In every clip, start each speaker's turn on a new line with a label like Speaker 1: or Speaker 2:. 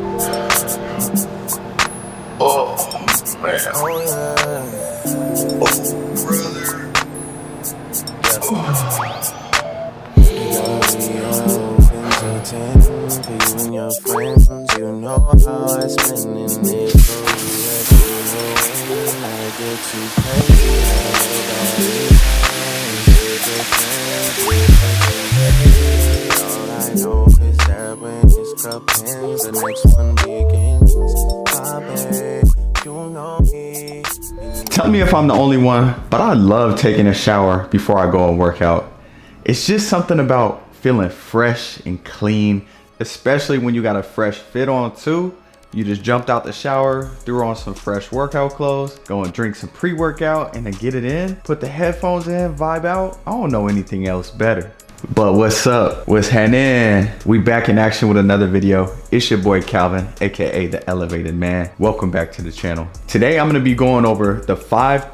Speaker 1: Oh, man.
Speaker 2: Oh, yeah.
Speaker 1: Oh, brother.
Speaker 2: For you and your friends, you know how I spend in it. So I get too crazy. All I know is that when this cup ends, the next one begins. My babe, you know me.
Speaker 3: Tell me if I'm the only one, but I love taking a shower before I go and work out. It's just something about feeling fresh and clean, especially when you got a fresh fit on too. You just jumped out the shower, threw on some fresh workout clothes, go and drink some pre-workout and then get it in, put the headphones in, vibe out. I don't know anything else better. But what's up? What's happening? We back in action with another video. It's your boy Calvin, aka the Elevated Man. Welcome back to the channel. Today I'm gonna be going over the 5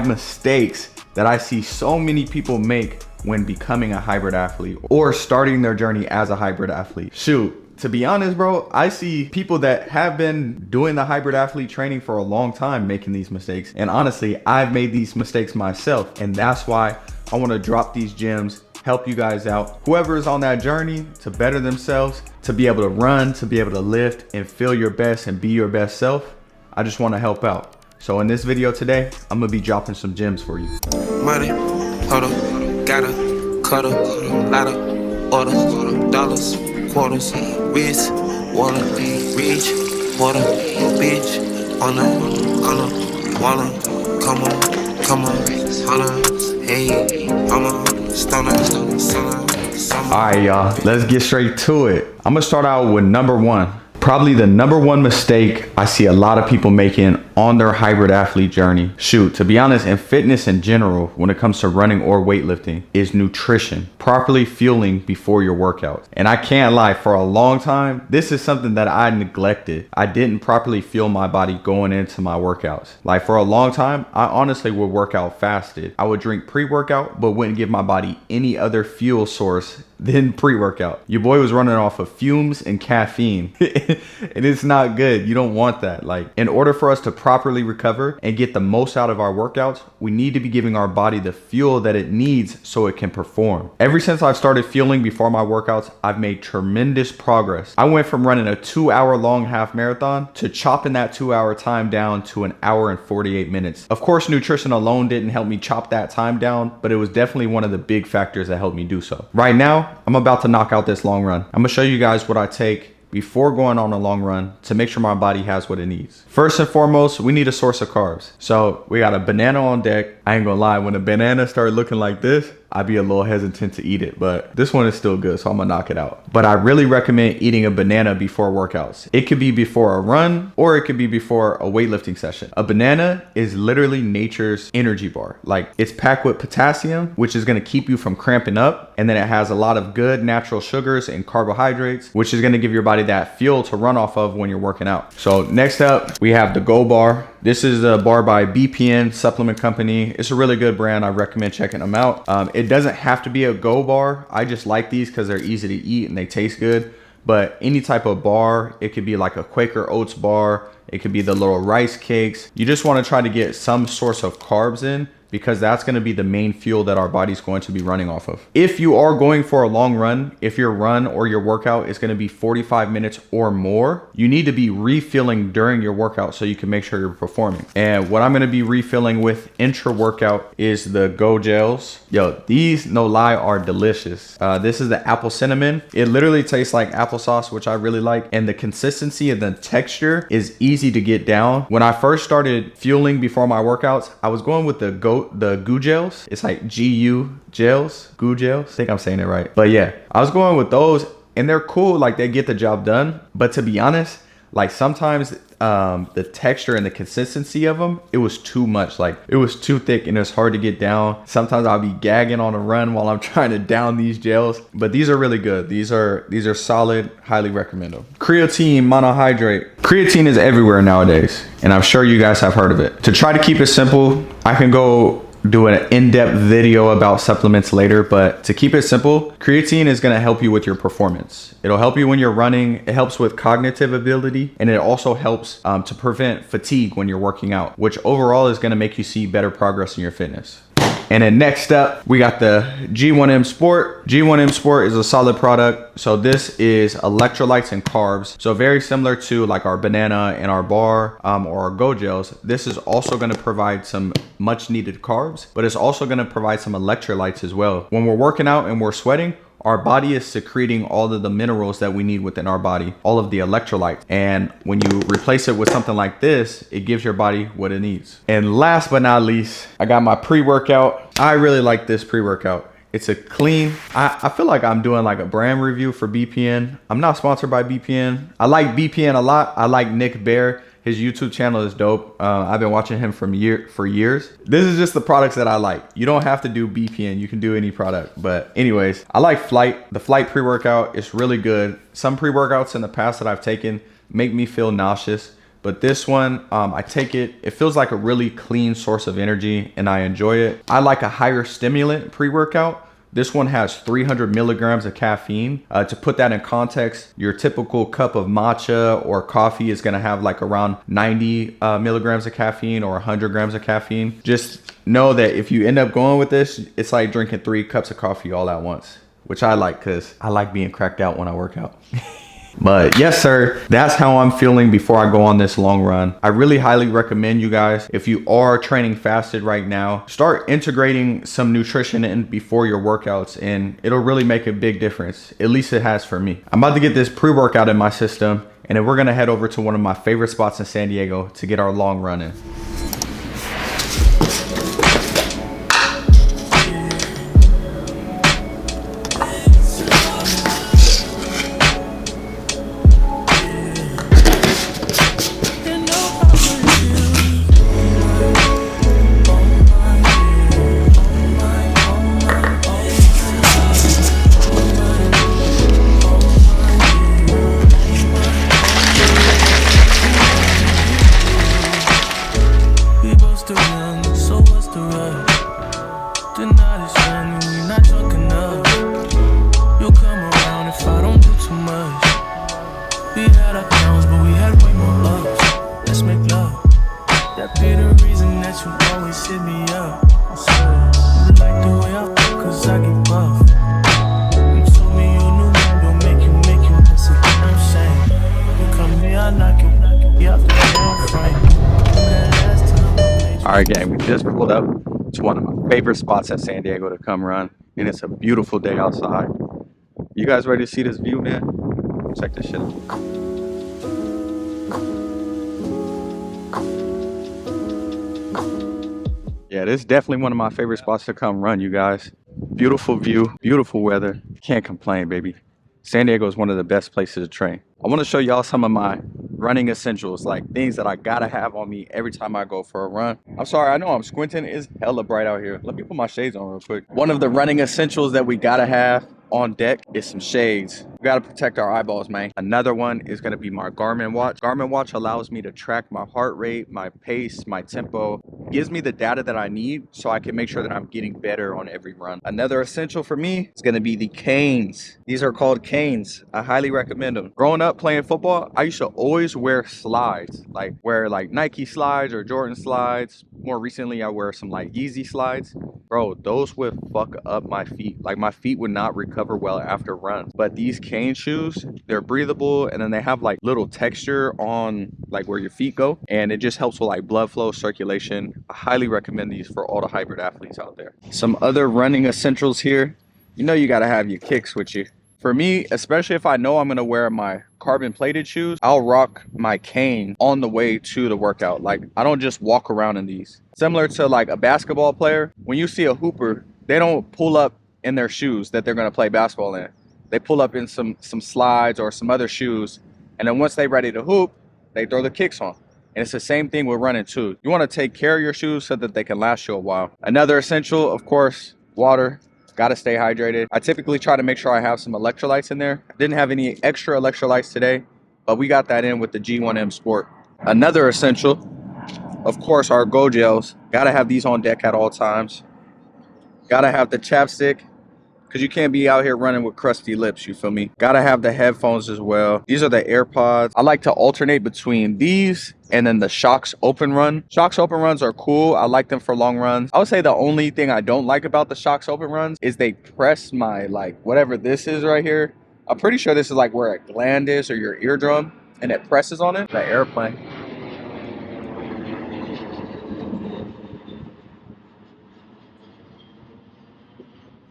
Speaker 3: mistakes that I see so many people make when becoming a hybrid athlete or starting their journey as a hybrid athlete. Shoot. To be honest, bro, I see people that have been doing the hybrid athlete training for a long time making these mistakes. And honestly, I've made these mistakes myself. And that's why I want to drop these gems, help you guys out. Whoever is on that journey to better themselves, to be able to run, to be able to lift and feel your best and be your best self, I just want to help out. So in this video today, I'm going to be dropping some gems for you.
Speaker 4: Money, hold up, gotta, cut up, lot of order, dollars, quarters, wrist, water, reach, water, bitch, on a, wanna, come on, holla, hey, I'm a stunner, summer.
Speaker 3: All right, y'all, let's get straight to it. I'm gonna start out with number 1. Probably the number 1 mistake I see a lot of people making on their hybrid athlete journey. Shoot, to be honest, in fitness in general, when it comes to running or weightlifting, is nutrition. Properly fueling before your workouts. And I can't lie, for a long time, this is something that I neglected. I didn't properly fuel my body going into my workouts. Like for a long time, I honestly would work out fasted. I would drink pre-workout, but wouldn't give my body any other fuel source than pre-workout. Your boy was running off of fumes and caffeine. And it's not good. You don't want that. Like, in order for us to properly recover and get the most out of our workouts, we need to be giving our body the fuel that it needs so it can perform. Ever since I've started fueling before my workouts, I've made tremendous progress. I went from running a 2-hour long half marathon to chopping that 2-hour time down to 1 hour and 48 minutes. Of course, nutrition alone didn't help me chop that time down, but it was definitely one of the big factors that helped me do so. Right now, I'm about to knock out this long run. I'm gonna show you guys what I take before going on a long run to make sure my body has what it needs. First and foremost, we need a source of carbs. So we got a banana on deck. I ain't gonna lie, when a banana started looking like this, I'd be a little hesitant to eat it, but this one is still good, so I'm gonna knock it out. But I really recommend eating a banana before workouts. It could be before a run, or it could be before a weightlifting session. A banana is literally nature's energy bar. Like, it's packed with potassium, which is gonna keep you from cramping up. And then it has a lot of good natural sugars and carbohydrates, which is gonna give your body that fuel to run off of when you're working out. So next up, we have the Go Bar. This is a bar by BPN Supplement Company. It's a really good brand. I recommend checking them out. It doesn't have to be a Go Bar. I just like these because they're easy to eat and they taste good. But any type of bar, it could be like a Quaker Oats bar. It could be the little rice cakes. You just want to try to get some source of carbs in, because that's going to be the main fuel that our body's going to be running off of. If you are going for a long run, if your run or your workout is going to be 45 minutes or more, you need to be refilling during your workout so you can make sure you're performing. And what I'm going to be refilling with intra workout is the Go Gels. Yo, these, no lie, are delicious. This is the apple cinnamon. It literally tastes like applesauce, which I really like. And the consistency and the texture is easy to get down. When I first started fueling before my workouts, I was going with the Goo Gels. It's like GU gels, Goo Gels. I think I'm saying it right. But yeah, I was going with those and they're cool. Like, they get the job done. But to be honest, like, sometimes the texture and the consistency of them, it was too much. Like, it was too thick and it's hard to get down. Sometimes I'll be gagging on a run while I'm trying to down these gels, but these are really good. These are solid. Highly recommend them. Creatine monohydrate. Creatine is everywhere nowadays, and I'm sure you guys have heard of it. To try to keep it simple, I can go do an in-depth video about supplements later, but to keep it simple, creatine is going to help you with your performance. It'll help you when you're running. It helps with cognitive ability, and it also helps to prevent fatigue when you're working out, which overall is going to make you see better progress in your fitness. And then next up, we got the G1M Sport. G1M Sport is a solid product. So this is electrolytes and carbs. So very similar to like our banana and our bar or our Go Gels. This is also going to provide some much needed carbs, but it's also going to provide some electrolytes as well. When we're working out and we're sweating, our body is secreting all of the minerals that we need within our body, all of the electrolytes. And when you replace it with something like this, it gives your body what it needs. And last but not least, I got my pre-workout. I really like this pre-workout. It's a clean, I feel like I'm doing like a brand review for BPN. I'm not sponsored by BPN. I like BPN a lot. I like Nick Bear. His YouTube channel is dope. I've been watching him for years. This is just the products that I like. You don't have to do BPN. You can do any product. But anyways, I like Flight. The Flight pre-workout is really good. Some pre-workouts in the past that I've taken make me feel nauseous. But this one, I take it. It feels like a really clean source of energy and I enjoy it. I like a higher stimulant pre-workout. This one has 300 milligrams of caffeine. To put that in context, your typical cup of matcha or coffee is gonna have like around 90 milligrams of caffeine or 100 grams of caffeine. Just know that if you end up going with this, it's like drinking 3 cups of coffee all at once, which I like because I like being cracked out when I work out. But yes, sir, that's how I'm feeling before I go on this long run. I really highly recommend you guys, if you are training fasted right now, start integrating some nutrition in before your workouts and it'll really make a big difference. At least it has for me. I'm about to get this pre-workout in my system and then we're gonna head over to one of my favorite spots in San Diego to get our long run in. All right, gang, we just pulled up to one of my favorite spots at San Diego to come run, and it's a beautiful day outside. You guys ready to see this view, man? Check this shit out. Yeah, this is definitely one of my favorite spots to come run, you guys. Beautiful view, beautiful weather. Can't complain, baby. San Diego is one of the best places to train. I want to show y'all some of my running essentials, like things that I gotta have on me every time I go for a run. I'm sorry, I know I'm squinting. It's hella bright out here. Let me put my shades on real quick. One of the running essentials that we gotta have on deck is some shades. We gotta protect our eyeballs, man. Another one is gonna be my Garmin watch. Garmin watch allows me to track my heart rate, my pace, my tempo. Gives me the data that I need so I can make sure that I'm getting better on every run. Another essential for me is gonna be the canes. These are called canes. I highly recommend them. Growing up playing football, I used to always wear slides, like wear like Nike slides or Jordan slides. More recently, I wear some like Yeezy slides. Bro, those would fuck up my feet. Like my feet would not recover well after runs. But these cane shoes, they're breathable and then they have like little texture on like where your feet go. And it just helps with like blood flow, circulation. I highly recommend these for all the hybrid athletes out there. Some other running essentials here. You know you gotta have your kicks with you. For me, especially if I know I'm gonna wear my carbon plated shoes, I'll rock my cane on the way to the workout. Like I don't just walk around in these. Similar to like a basketball player, when you see a hooper, they don't pull up in their shoes that they're gonna play basketball in. They pull up in some slides or some other shoes, and then once they're ready to hoop, they throw the kicks on. And it's the same thing with running too. You wanna take care of your shoes so that they can last you a while. Another essential, of course, water. Gotta stay hydrated. I typically try to make sure I have some electrolytes in there. I didn't have any extra electrolytes today, but we got that in with the G1M Sport. Another essential Of course, our Go Gels. Gotta have these on deck at all times. Gotta have the chapstick, because you can't be out here running with crusty lips, you feel me? Gotta have the headphones as well. These are the AirPods. I like to alternate between these and then the Shocks Open Run. Shocks Open Runs are cool. I like them for long runs. I would say the only thing I don't like about the Shocks Open Runs is they press my, like, whatever this is right here. I'm pretty sure this is like where a gland is or your eardrum, and it presses on it. The airplane.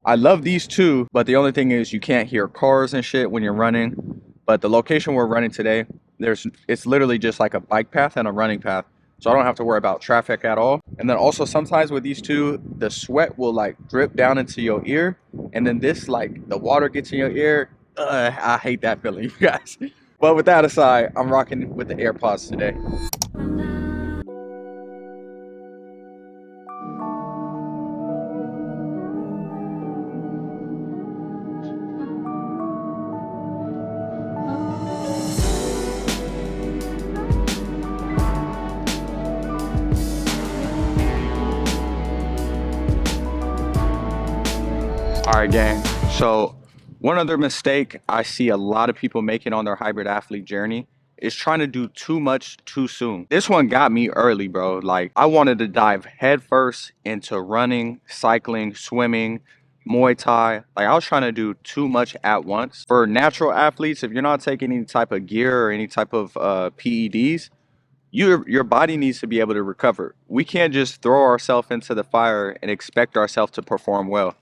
Speaker 3: I love these too, but the only thing is you can't hear cars and shit when you're running. But the location we're running today, it's literally just like a bike path and a running path. So I don't have to worry about traffic at all. And then also sometimes with these two, the sweat will like drip down into your ear. And then this, like, the water gets in your ear. I hate that feeling, you guys. But with that aside, I'm rocking with the AirPods today. All right, gang. So one other mistake I see a lot of people making on their hybrid athlete journey is trying to do too much too soon. This one got me early, bro. Like, I wanted to dive headfirst into running, cycling, swimming, Muay Thai. Like, I was trying to do too much at once. For natural athletes, if you're not taking any type of gear or any type of PEDs, your body needs to be able to recover. We can't just throw ourselves into the fire and expect ourselves to perform well.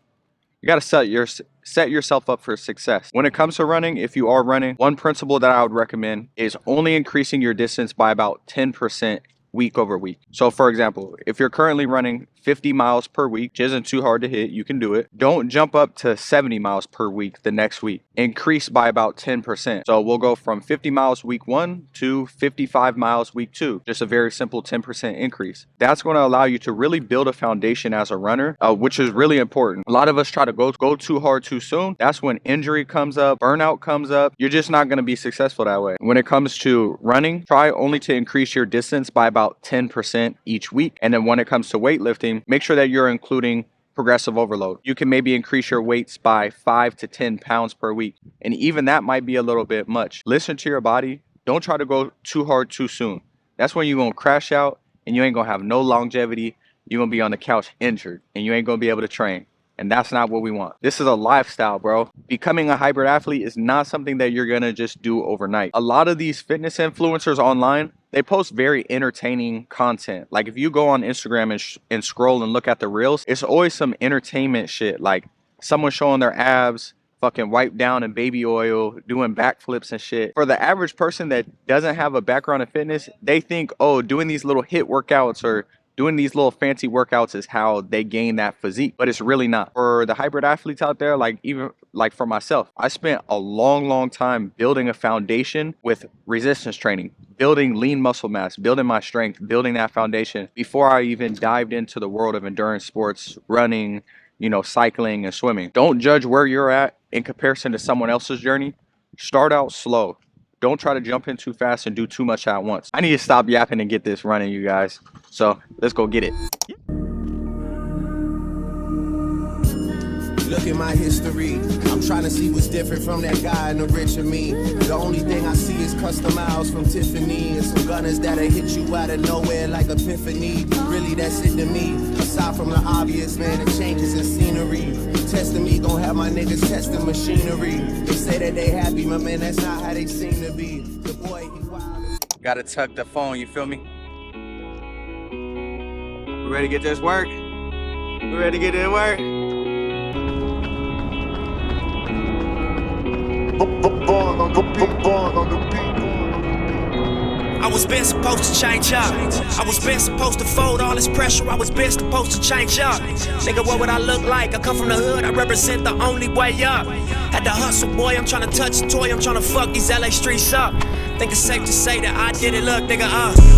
Speaker 3: You got to set yourself up for success. When it comes to running, if you are running, one principle that I would recommend is only increasing your distance by about 10% week over week. So for example, if you're currently running 50 miles per week, which isn't too hard to hit, you can do it. Don't jump up to 70 miles per week the next week. Increase by about 10%. So we'll go from 50 miles week 1 to 55 miles week 2. Just a very simple 10% increase. That's going to allow you to really build a foundation as a runner, which is really important. A lot of us try to go too hard too soon. That's when injury comes up, burnout comes up. You're just not going to be successful that way. When it comes to running, try only to increase your distance by about 10% each week. And then when it comes to weightlifting, make sure that you're including progressive overload. You can maybe increase your weights by 5 to 10 pounds per week. And even that might be a little bit much. Listen to your body. Don't try to go too hard too soon. That's when you're going to crash out and you ain't going to have no longevity. You're going to be on the couch injured and you ain't going to be able to train. And that's not what we want. This is a lifestyle, bro. Becoming a hybrid athlete is not something that you're going to just do overnight. A lot of these fitness influencers online, they post very entertaining content. Like if you go on Instagram and scroll and look at the reels, it's always some entertainment shit. Like someone showing their abs, fucking wiped down in baby oil, doing backflips and shit. For the average person that doesn't have a background in fitness, they think, oh, doing these little HIIT workouts or doing these little fancy workouts is how they gain that physique, but it's really not. For the hybrid athletes out there, like even like for myself, I spent a long time building a foundation with resistance training, building lean muscle mass, building my strength, building that foundation before I even dived into the world of endurance sports, running, you know, cycling and swimming. Don't judge where you're at in comparison to someone else's journey. Start out slow. Don't try to jump in too fast and do too much at once. I need to stop yapping and get this running, you guys. So let's go get it.
Speaker 5: Look at my history. I'm trying to see what's different from that guy in the rich of me. The only thing I see is custom miles from Tiffany and some gunners that'll hit you out of nowhere like epiphany. Really, that's it to me. Aside from the obvious, man, the changes in scenery. Testing me, gon' have my niggas testing machinery. They say that they happy, my man, that's not how they seem to be. The boy, he wild.
Speaker 3: Gotta tuck the phone, you feel me? We ready to get this work? We ready to get it work?
Speaker 6: I was been supposed to change up. I was been supposed to fold all this pressure. I was been supposed to change up. Nigga, what would I look like? I come from the hood, I represent the only way up. Had to hustle, boy, I'm trying to touch a toy. I'm trying to fuck these LA streets up. Think it's safe to say that I did it, look, nigga,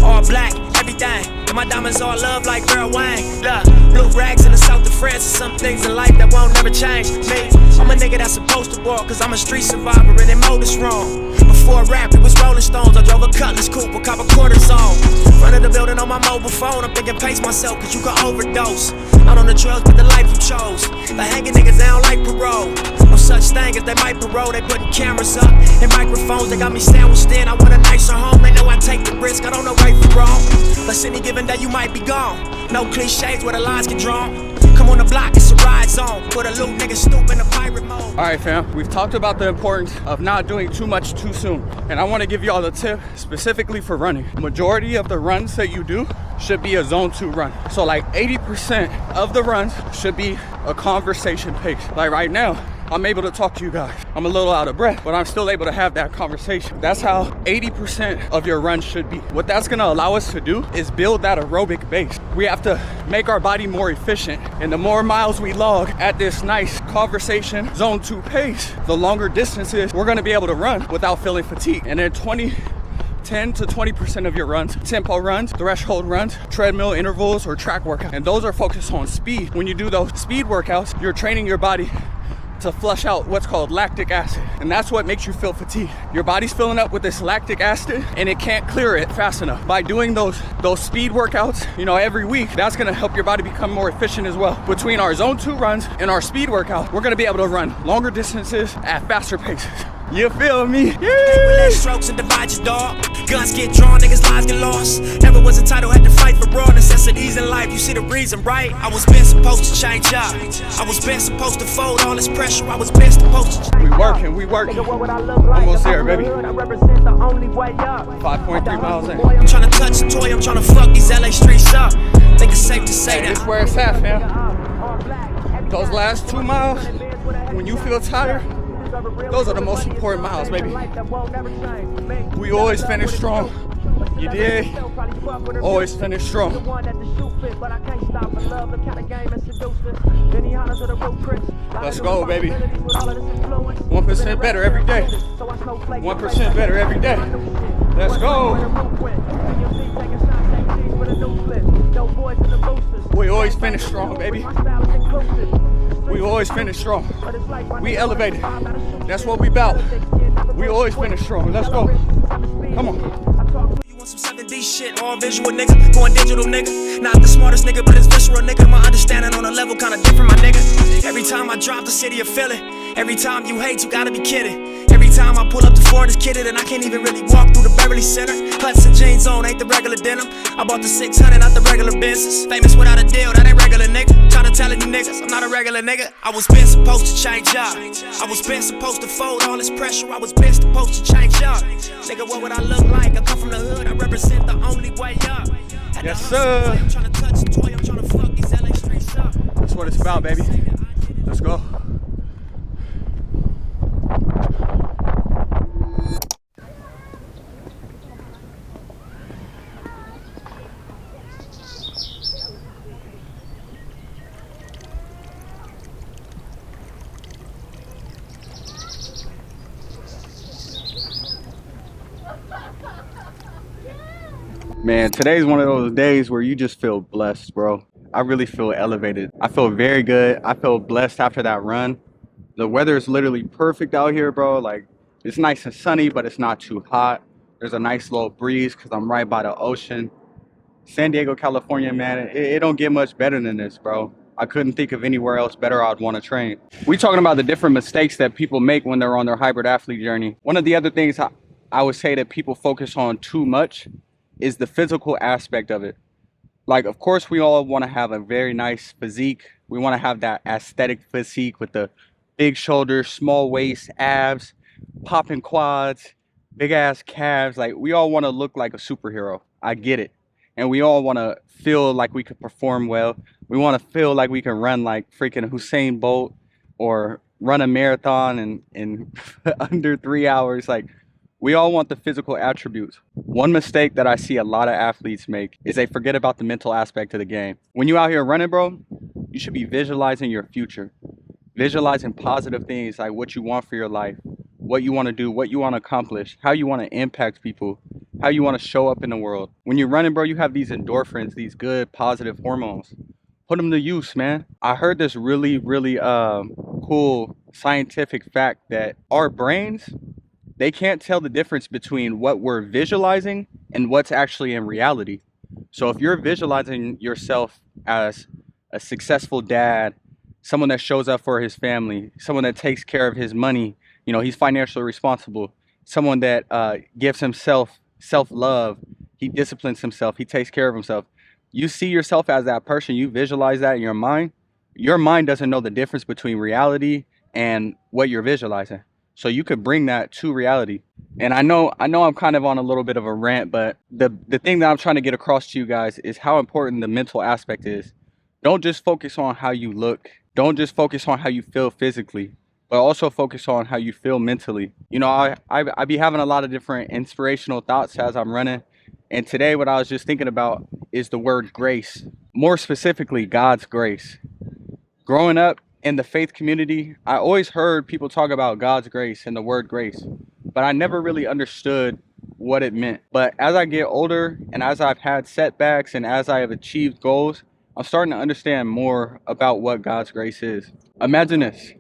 Speaker 6: all black, everything. And my diamonds all love like Girl Wayne. Look, blue rags in the south of France. Some things in life that won't never change. Me, I'm a nigga that's supposed to walk, cause I'm a street survivor and they mold us wrong. Before rap, it was Rolling Stones. I drove a Cutlass coupe with copper quarters on. Front of the building on my mobile phone. I'm thinking pace myself, cause you can overdose. Out on the drugs, but the life you chose. Like hanging niggas, they don't like parole. No such thing as they might parole. They putting cameras up and microphones. They got me sandwiched in. I want a nicer home. They know I take the risk. I don't know right from wrong. Plus any given day you might be gone. No cliches where the lines get drawn. Come on the block, it's a ride zone. Put a little nigga stoop in the pirate mode.
Speaker 3: All right, fam, we've talked about the importance of not doing too much too soon. And I want to give y'all the tip specifically for running. Majority of the runs that you do should be a zone 2 run. So like 80% of the runs should be a conversation pace. Like right now, I'm able to talk to you guys. I'm a little out of breath, but I'm still able to have that conversation. That's how 80% of your run should be. What that's gonna allow us to do is build that aerobic base. We have to make our body more efficient. And the more miles we log at this nice conversation zone 2 pace, the longer distances we're gonna be able to run without feeling fatigued. And then 10 to 20% of your runs, tempo runs, threshold runs, treadmill intervals, or track workouts. And those are focused on speed. When you do those speed workouts, you're training your body to flush out what's called lactic acid, and that's what makes you feel fatigued. Your body's filling up with this lactic acid and it can't clear it fast enough. By doing those speed workouts, you know, every week, that's gonna help your body become more efficient as well. Between our zone 2 runs and our speed workout, we're gonna be able to run longer distances at faster paces. You feel me?
Speaker 6: With less strokes and divide your dog. Guns get drawn, niggas' lives get lost. Never was entitled, had to fight for raw necessities in life. You see the reason, right? I was been supposed to change up. I was been supposed to fold all this pressure. I was been supposed to.
Speaker 3: We working. Almost there, baby. 5.3 miles in.
Speaker 6: I'm trying to touch the toy, I'm trying to fuck these LA streets up. Think it's safe to say
Speaker 3: This
Speaker 6: that.
Speaker 3: where it's at, fam. Those last 2 miles, when you feel tired, those are the most important miles, baby. We always finish strong. You did? Always finish strong. Let's go, baby. 1% better every day. 1% better every day. Let's go. We always finish strong, baby. We always finish strong. We elevated. That's what we bout. We always finish strong. Let's go. Come on.
Speaker 6: You want some 7D shit, all visual nigga, going digital nigga. Not the smartest nigga, but it's visceral nigga. My understanding on a level kinda different, my nigga. Every time I drop the city of Philly, every time you hate, you gotta be kidding. Every time I pull up to foreign, it's kidded, and I can't even really walk through the Beverly Center. Hudson jeans on, ain't the regular denim. I bought the 600, not the regular business. Famous without a deal, that ain't regular nigga. Tryna tell you niggas, I'm not a regular nigga. I was been supposed to change up. I was been supposed to fold all this pressure. I was been supposed to change up. Nigga, what would I look like? I come from the hood, I represent the only way up.
Speaker 3: Yes, sir.
Speaker 6: I'm tryna touch the toy, I'm tryna fuck these LA streets up.
Speaker 3: That's what it's about, baby. Let's go. Man, today's one of those days where you just feel blessed, bro. I really feel elevated. I feel very good. I feel blessed after that run. The weather is literally perfect out here, bro. Like, it's nice and sunny, but it's not too hot. There's a nice little breeze because I'm right by the ocean. San Diego, California, man, it don't get much better than this, bro. I couldn't think of anywhere else better I'd want to train. We talking about the different mistakes that people make when they're on their hybrid athlete journey. One of the other things I would say that people focus on too much is the physical aspect of it. Like, of course, we all want to have a very nice physique. We want to have that aesthetic physique with the big shoulders, small waist, abs, popping quads, big ass calves. Like, we all want to look like a superhero. I get it. And we all want to feel like we could perform well. We want to feel like we can run like freaking Usain Bolt or run a marathon in under 3 hours. Like, we all want the physical attributes. One mistake that I see a lot of athletes make is they forget about the mental aspect of the game. When you out here running, bro, you should be visualizing your future. Visualizing positive things like what you want for your life, what you want to do, what you want to accomplish, how you want to impact people, how you want to show up in the world. When you're running, bro, you have these endorphins, these good positive hormones. Put them to use, man. I heard this really cool scientific fact that our brains, they can't tell the difference between what we're visualizing and what's actually in reality. So if you're visualizing yourself as a successful dad, someone that shows up for his family, someone that takes care of his money, he's financially responsible, someone that gives himself self-love, he disciplines himself, he takes care of himself. You see yourself as that person, you visualize that in your mind doesn't know the difference between reality and what you're visualizing. So you could bring that to reality. And I know I'm kind of on a little bit of a rant, but the thing that I'm trying to get across to you guys is how important the mental aspect is. Don't just focus on how you look. Don't just focus on how you feel physically, but also focus on how you feel mentally. I be having a lot of different inspirational thoughts as I'm running. And today what I was just thinking about is the word grace. More specifically, God's grace. Growing up in the faith community, I always heard people talk about God's grace and the word grace, but I never really understood what it meant. But as I get older and as I've had setbacks and as I have achieved goals, I'm starting to understand more about what God's grace is. Imagine this.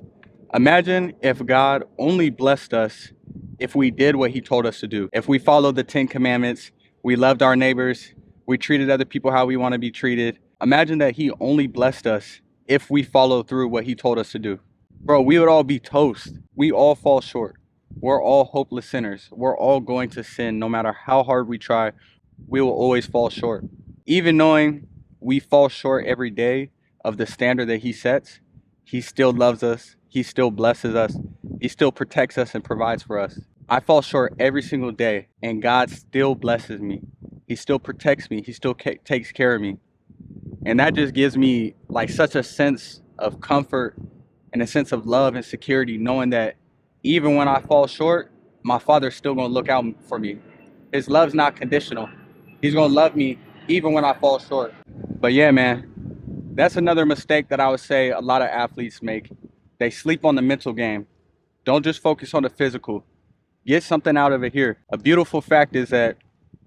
Speaker 3: Imagine if God only blessed us if we did what he told us to do. If we followed the 10 commandments, we loved our neighbors, we treated other people how we want to be treated. Imagine that he only blessed us if we follow through what he told us to do. Bro, we would all be toast. We all fall short. We're all hopeless sinners. We're all going to sin. No matter how hard we try, we will always fall short. Even knowing we fall short every day of the standard that he sets, he still loves us. He still blesses us. He still protects us and provides for us. I fall short every single day, and God still blesses me. He still protects me. He still takes care of me. And that just gives me like such a sense of comfort and a sense of love and security, knowing that even when I fall short, my Father's still going to look out for me. His love's not conditional. He's going to love me even when I fall short. But yeah, man, that's another mistake that I would say a lot of athletes make. They sleep on the mental game. Don't just focus on the physical. Get something out of it here. A beautiful fact is that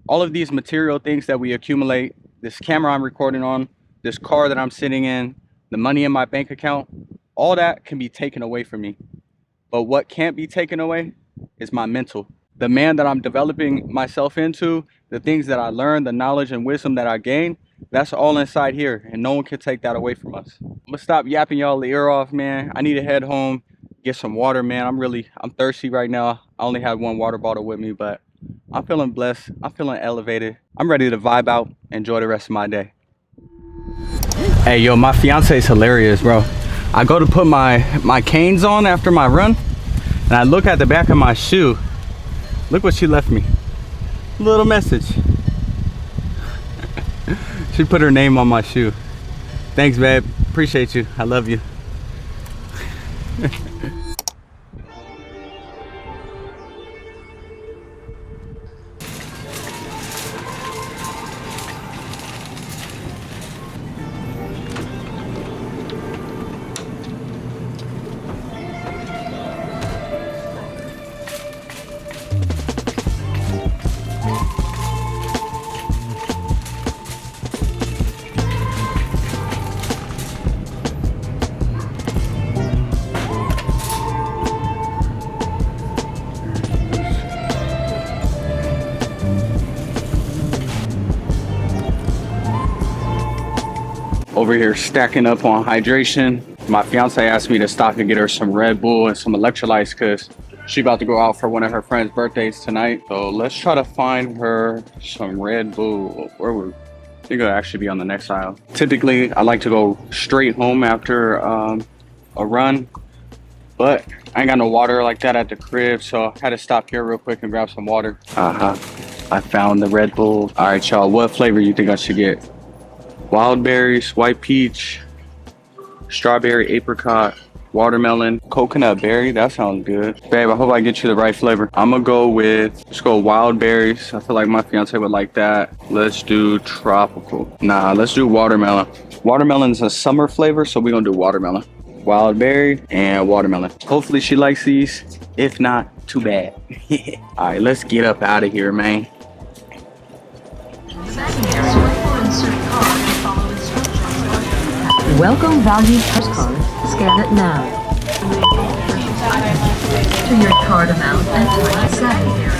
Speaker 3: all of these material things that we accumulate, this camera I'm recording on, this car that I'm sitting in, the money in my bank account, all that can be taken away from me. But what can't be taken away is my mental. The man that I'm developing myself into, the things that I learned, the knowledge and wisdom that I gained, that's all inside here, and no one can take that away from us. I'm gonna stop yapping y'all the ear off, man. I need to head home, get some water, man. I'm thirsty right now. I only had one water bottle with me, but I'm feeling blessed. I'm feeling elevated. I'm ready to vibe out, enjoy the rest of my day. Hey, yo, my fiance is hilarious, bro. I go to put my canes on after my run, and I look at the back of my shoe. Look what she left me. Little message. She put her name on my shoe. Thanks, babe. Appreciate you. I love you. Over here stacking up on hydration. My fiance asked me to stop and get her some Red Bull and some electrolytes because she's about to go out for one of her friends' birthdays tonight. So let's try to find her some Red Bull. I think it'll actually be on the next aisle. Typically, I like to go straight home after a run, but I ain't got no water like that at the crib, so I had to stop here real quick and grab some water. I found the Red Bull. All right, y'all, what flavor you think I should get? Wild berries, white peach, strawberry, apricot, watermelon, coconut berry. That sounds good. Babe, I hope I get you the right flavor. I'm gonna go with, let's go wild berries. I feel like my fiance would like that. Let's do tropical. Nah, let's do watermelon. Watermelon's a summer flavor, so we're gonna do watermelon. Wild berry and watermelon. Hopefully she likes these. If not, too bad. All right, let's get up out of here, man.
Speaker 7: Welcome value postcard. Scan it now. To your card amount and 2750.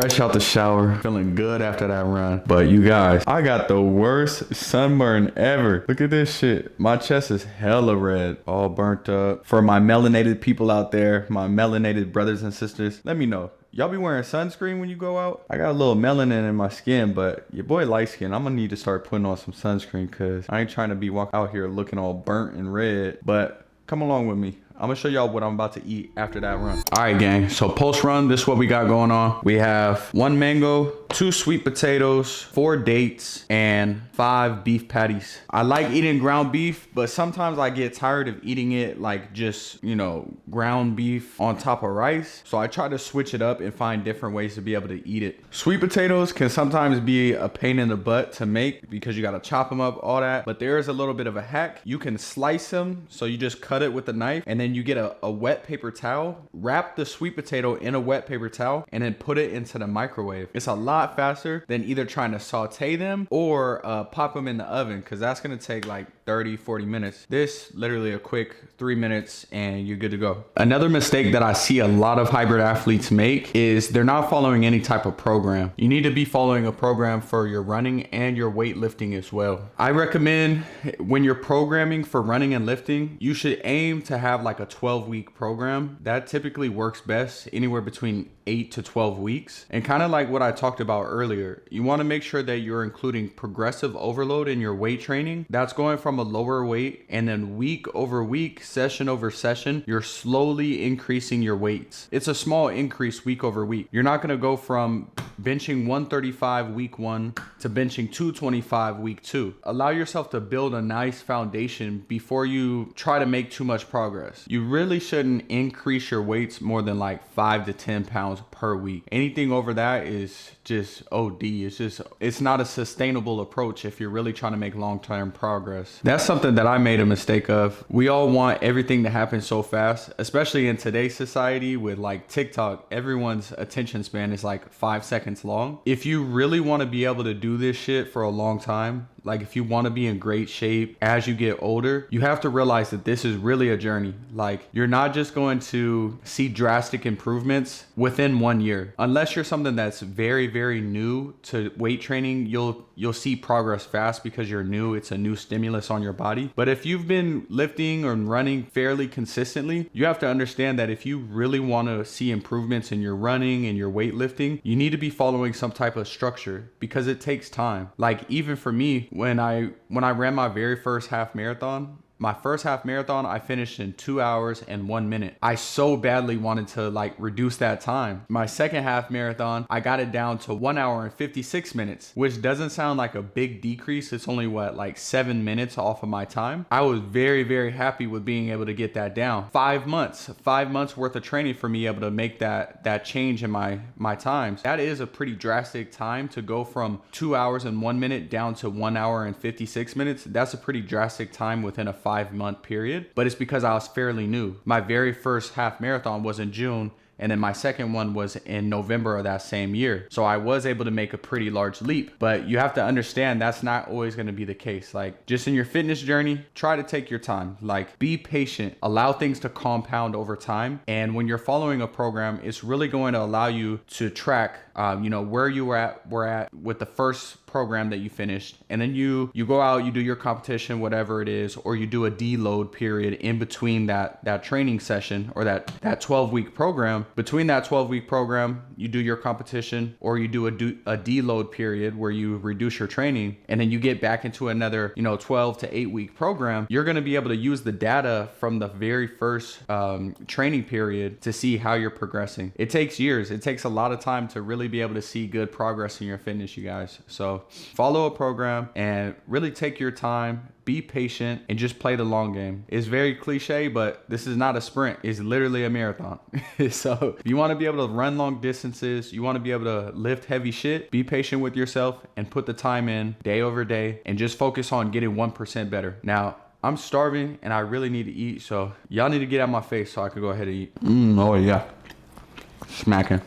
Speaker 3: Fresh out the shower, feeling good after that run. But you guys, I got the worst sunburn ever. Look at this shit. My chest is hella red, all burnt up. For my melanated people out there, my melanated brothers and sisters, let me know. Y'all be wearing sunscreen when you go out? I got a little melanin in my skin, but your boy light skin. I'm gonna need to start putting on some sunscreen because I ain't trying to be walking out here looking all burnt and red. But come along with me. I'm gonna show y'all what I'm about to eat after that run. All right, gang. So post run, this is what we got going on. We have 1 mango, 2 sweet potatoes, 4 dates, and 5 beef patties. I like eating ground beef, but sometimes I get tired of eating it like just, you know, ground beef on top of rice. So I try to switch it up and find different ways to be able to eat it. Sweet potatoes can sometimes be a pain in the butt to make because you gotta chop them up, all that. But there is a little bit of a hack. You can slice them, so you just cut it with a knife, and then you get a wet paper towel, wrap the sweet potato in a wet paper towel, and then put it into the microwave. It's a lot faster than either trying to saute them or pop them in the oven, because that's gonna take like 30-40 minutes. This literally a quick 3 minutes and you're good to go. Another mistake that I see a lot of hybrid athletes make is they're not following any type of program. You need to be following a program for your running and your weightlifting as well. I recommend when you're programming for running and lifting, you should aim to have like a 12-week program. That typically works best anywhere between 8 to 12 weeks. And kind of like what I talked about earlier, you want to make sure that you're including progressive overload in your weight training. That's going from a lower weight, and then week over week, session over session, you're slowly increasing your weights. It's a small increase week over week. You're not going to go from benching 135 week 1 to benching 225 week 2. Allow yourself to build a nice foundation before you try to make too much progress. You really shouldn't increase your weights more than like 5 to 10 pounds per week. Anything over that is just OD. It's not a sustainable approach if you're really trying to make long-term progress. That's something that I made a mistake of. We all want everything to happen so fast, especially in today's society with like TikTok. Everyone's attention span is like 5 seconds long. If you really want to be able to do this shit for a long time, like if you want to be in great shape as you get older, you have to realize that this is really a journey. Like you're not just going to see drastic improvements within 1 year. Unless you're something that's very, very new to weight training, you'll see progress fast because you're new. It's a new stimulus on your body. But if you've been lifting or running fairly consistently, you have to understand that if you really want to see improvements in your running and your weightlifting, you need to be following some type of structure because it takes time. Like even for me, when I ran my very first half marathon, my first half marathon, I finished in 2 hours and 1 minute. I so badly wanted to like reduce that time. My second half marathon, I got it down to 1 hour and 56 minutes, which doesn't sound like a big decrease. It's only like 7 minutes off of my time. I was very, very happy with being able to get that down. 5 months worth of training for me able to make that change in my times. That is a pretty drastic time to go from 2 hours and 1 minute down to 1 hour and 56 minutes. That's a pretty drastic time within a 5-month period, but it's because I was fairly new. My very first half marathon was in June, and then my second one was in November of that same year. So I was able to make a pretty large leap, but you have to understand that's not always going to be the case. Like just in your fitness journey, try to take your time, like be patient, allow things to compound over time. And when you're following a program, it's really going to allow you to track, where you were at with the first program that you finished. And then you go out, you do your competition, whatever it is, or you do a deload period in between that training session or that 12-week program. Between that 12-week program, you do your competition or you do a deload period where you reduce your training, and then you get back into another 12 to 8-week program. You're going to be able to use the data from the very first training period to see how you're progressing. It takes years. It takes a lot of time to really be able to see good progress in your fitness, you guys. So follow a program and really take your time. Be patient and just play the long game. It's very cliche, but this is not a sprint. It's literally a marathon. So if you want to be able to run long distances, you want to be able to lift heavy shit, be patient with yourself and put the time in day over day and just focus on getting 1% better. Now, I'm starving and I really need to eat, so y'all need to get out my face so I can go ahead and eat. Oh yeah. Smacking.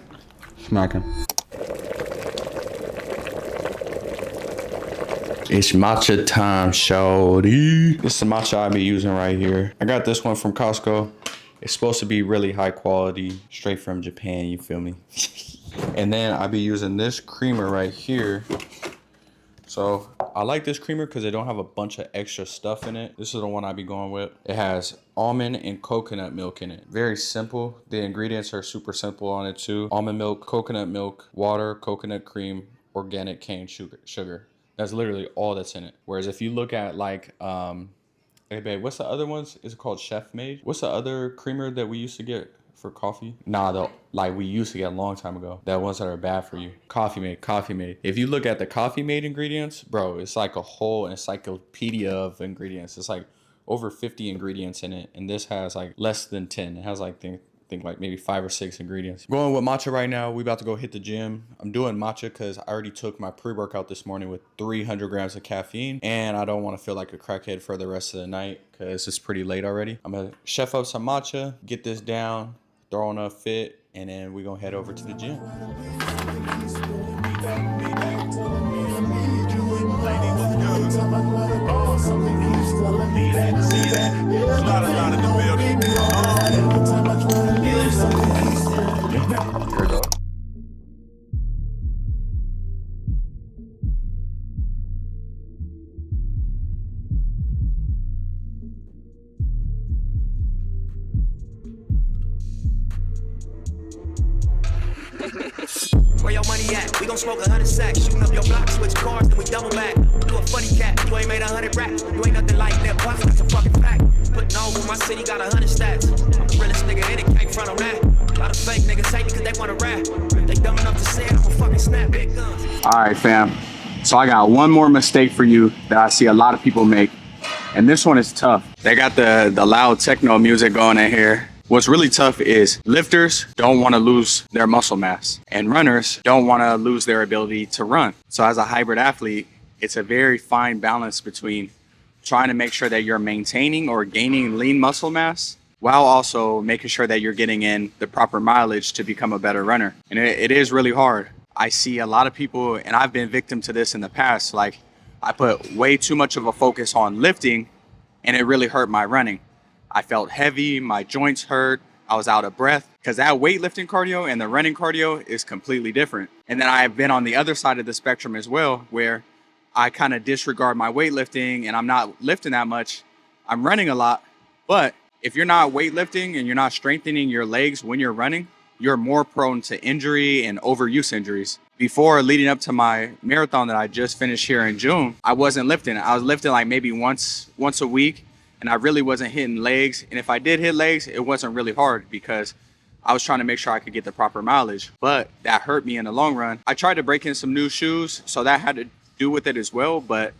Speaker 3: It's matcha time, shawty. This is the matcha I be using right here. I got this one from Costco. It's supposed to be really high quality, straight from Japan, you feel me? And then I'll be using this creamer right here. So I like this creamer because they don't have a bunch of extra stuff in it. This is the one I be going with. It has almond and coconut milk in it. Very simple. The ingredients are super simple on it too. Almond milk, coconut milk, water, coconut cream, organic cane sugar. That's literally all that's in it. Whereas if you look at like, hey babe, what's the other ones? Is it called Chef Made? What's the other creamer that we used to get for coffee? Nah, like we used to get a long time ago. That ones that are bad for you. Coffee Mate. If you look at the Coffee Mate ingredients, bro, it's like a whole encyclopedia of ingredients. It's like over 50 ingredients in it, and this has like less than 10. It has like think like maybe 5 or 6 ingredients. Going with matcha right now. We about to go hit the gym. I'm doing matcha because I already took my pre-workout this morning with 300 grams of caffeine, and I don't want to feel like a crackhead for the rest of the night because it's pretty late already. I'm gonna chef up some matcha, get this down, throw on a fit, and then we're gonna head over to the gym.
Speaker 6: Where your money at? We gon' smoke 100 sacks. Shooting up your block, switch cars, then we double back. You a funny cat, you ain't made 100 racks. You ain't nothing like that, boss, that's a fucking fact. Putting on with my city, got 100 stats. I'm the realest nigga in it, can't front on that. A lot of fake niggas hate me cause they wanna rap. If they dumb enough to say it, I'ma fucking snap big guns.
Speaker 3: All right, fam. So I got one more mistake for you that I see a lot of people make. And this one is tough. They got the loud techno music going in here. What's really tough is lifters don't want to lose their muscle mass, and runners don't want to lose their ability to run. So as a hybrid athlete, it's a very fine balance between trying to make sure that you're maintaining or gaining lean muscle mass while also making sure that you're getting in the proper mileage to become a better runner. And it is really hard. I see a lot of people, and I've been victim to this in the past, like I put way too much of a focus on lifting and it really hurt my running. I felt heavy, my joints hurt, I was out of breath, because that weightlifting cardio and the running cardio is completely different. And then I've been on the other side of the spectrum as well, where I kind of disregard my weightlifting and I'm not lifting that much. I'm running a lot, but if you're not weightlifting and you're not strengthening your legs when you're running, you're more prone to injury and overuse injuries. Before, leading up to my marathon that I just finished here in June, I wasn't lifting. I was lifting like maybe once a week, and I really wasn't hitting legs. And if I did hit legs, it wasn't really hard because I was trying to make sure I could get the proper mileage, but that hurt me in the long run. I tried to break in some new shoes, so that had to do with it as well, but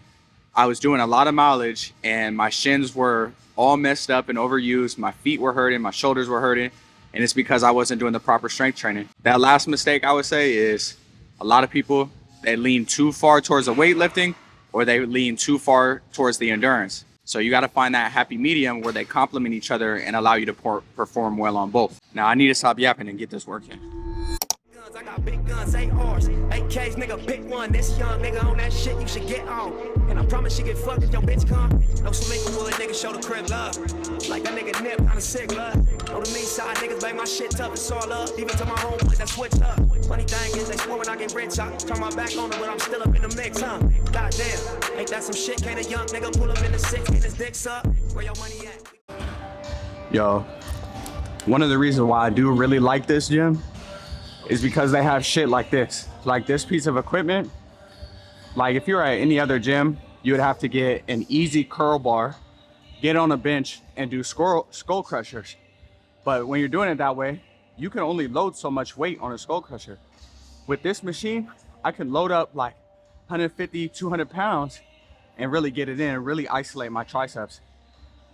Speaker 3: I was doing a lot of mileage and my shins were all messed up and overused. My feet were hurting, my shoulders were hurting, and it's because I wasn't doing the proper strength training. That last mistake I would say is a lot of people, they lean too far towards the weightlifting or they lean too far towards the endurance. So you got to find that happy medium where they complement each other and allow you to perform well on both. Now I need to stop yapping and get this working.
Speaker 6: I got big guns, ARs, AKs, nigga, pick one. This young nigga on that shit, you should get on. And I promise you get fucked if your bitch come. No slick wood, nigga, show the crib love. Like a nigga nip, kinda sick, love. Know the me side niggas bang my shit tough, it's all up. Even to my homeboys that switch up. Funny thing is, they swore when I get rich, I turn my back on it, but I'm still up in the mix, huh? Goddamn, ain't that some shit? Can't a young nigga pull up in the 6, get his dicks up? Where your money at?
Speaker 3: Yo, one of the reasons why I do really like this gym is because they have shit like this piece of equipment. Like if you're at any other gym, you would have to get an easy curl bar, get on a bench and do skull crushers. But when you're doing it that way, you can only load so much weight on a skull crusher. With this machine, I can load up like 150, 200 pounds and really get it in and really isolate my triceps.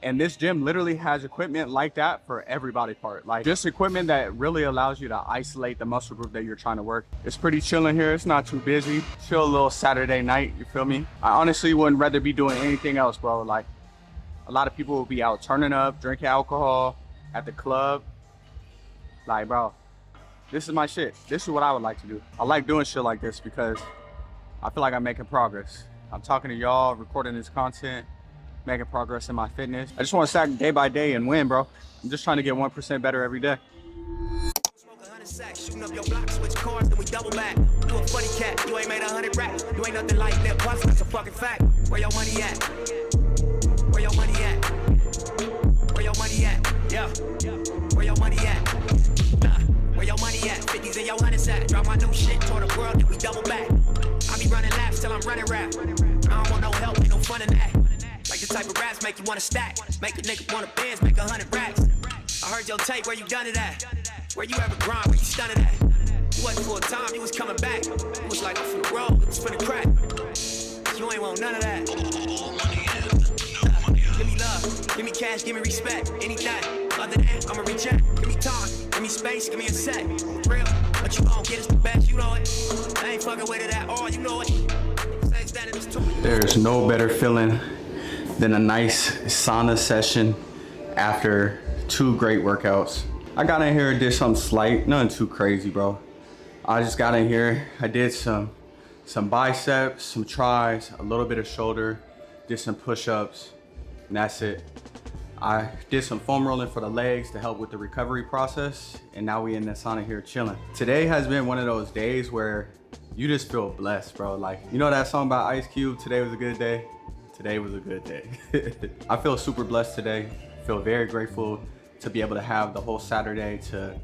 Speaker 3: And this gym literally has equipment like that for every body part. Like just equipment that really allows you to isolate the muscle group that you're trying to work. It's pretty chill in here. It's not too busy. Chill a little Saturday night, you feel me? I honestly wouldn't rather be doing anything else, bro. Like a lot of people will be out turning up, drinking alcohol at the club. Like, bro, this is my shit. This is what I would like to do. I like doing shit like this because I feel like I'm making progress. I'm talking to y'all, recording this content, making progress in my fitness. I just want to stack day by day and win, bro. I'm just trying to get 1% better every day.
Speaker 6: Smoke 100 100 sacks, shooting up your block, switch cars, then we double back. You a funny cat, you ain't made 100 racks. You ain't nothing like that, plus that's a fucking fact. Where your money at? Where your money at? Where your money at? Yeah. Where your money at? Where your money at? 50s in your 100 sack. Drop my new shit, tour the world, then we double back. I be running laps till I'm running rap. I don't want no help, ain't no fun in that. Like the type of raps make you wanna stack. Make a nigga wanna Benz, make 100 racks. I heard your tape, where you done it at? Where you ever grind, where you stunning at? You wasn't full time, you was coming back. It was like I'm finna roll, it was finna crack. You ain't want none of that. Give me love, give me cash, give me respect. Anything other than I'ma reject. Give me time, give me space, give me a sec. Real, what you gon' get is the best, you know it. I ain't fucking with it at all, you know it.
Speaker 3: There's no better feeling than a nice sauna session after 2 great workouts. I got in here, did something slight, nothing too crazy, bro. I just got in here, I did some biceps, some tries, a little bit of shoulder, did some push-ups, and that's it. I did some foam rolling for the legs to help with the recovery process, and now we in the sauna here chilling. Today has been one of those days where you just feel blessed, bro. Like, you know that song by Ice Cube, Today Was a Good Day? Today was a good day. I feel super blessed today. Feel very grateful to be able to have the whole Saturday to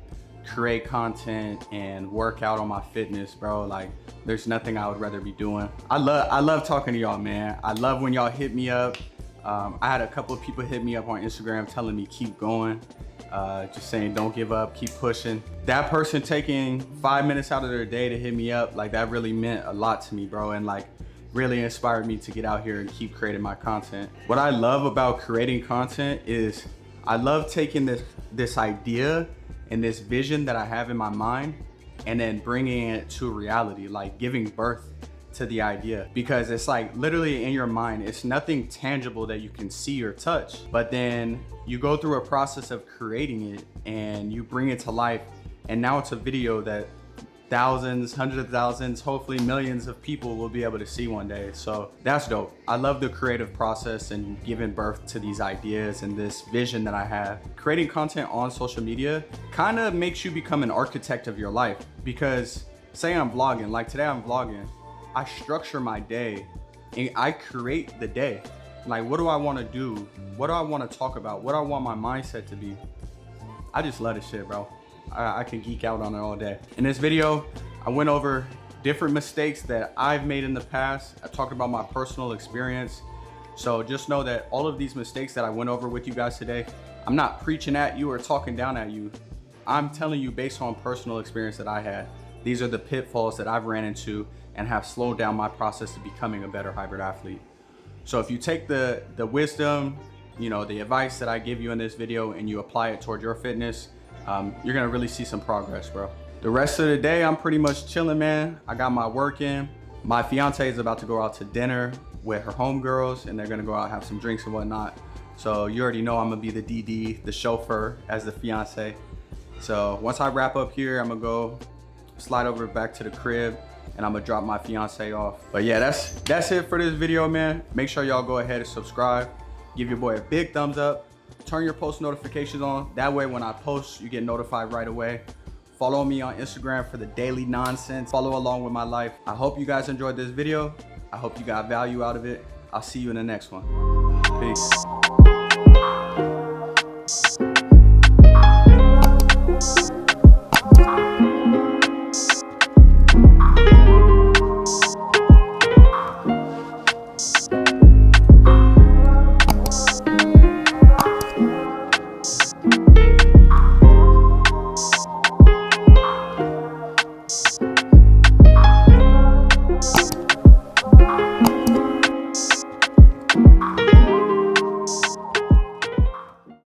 Speaker 3: create content and work out on my fitness, bro. Like, there's nothing I would rather be doing. I love talking to y'all, man. I love when y'all hit me up. I had a couple of people hit me up on Instagram telling me keep going, just saying don't give up, keep pushing. That person taking 5 minutes out of their day to hit me up, like that really meant a lot to me, bro, and like really inspired me to get out here and keep creating my content. What I love about creating content is I love taking this idea and this vision that I have in my mind and then bringing it to reality, like giving birth to the idea, because it's like literally in your mind, it's nothing tangible that you can see or touch, but then you go through a process of creating it and you bring it to life, and now it's a video that thousands, hundreds of thousands, hopefully millions of people will be able to see one day. So that's dope. I love the creative process and giving birth to these ideas and this vision that I have. Creating content on social media kind of makes you become an architect of your life, because say I'm vlogging, like today I'm vlogging, I structure my day and I create the day. Like, what do I want to do? What do I want to talk about? What do I want my mindset to be? I just love this shit, bro. I can geek out on it all day. In this video, I went over different mistakes that I've made in the past. I talked about my personal experience. So just know that all of these mistakes that I went over with you guys today, I'm not preaching at you or talking down at you. I'm telling you based on personal experience that I had. These are the pitfalls that I've ran into and have slowed down my process to becoming a better hybrid athlete. So if you take the wisdom, you know, the advice that I give you in this video and you apply it toward your fitness, you're gonna really see some progress, bro. The rest of the day, I'm pretty much chilling, man. I got my work in. My fiance is about to go out to dinner with her homegirls, and they're gonna go out and have some drinks and whatnot. So you already know I'm gonna be the DD, the chauffeur, as the fiance. So once I wrap up here, I'm gonna go slide over back to the crib and I'm gonna drop my fiance off. But yeah, that's it for this video, man. Make sure y'all go ahead and subscribe. Give your boy a big thumbs up. Turn your post notifications on. That way when I post, you get notified right away. Follow me on Instagram for the daily nonsense. Follow along with my life. I hope you guys enjoyed this video. I hope you got value out of it. I'll see you in the next one. Peace.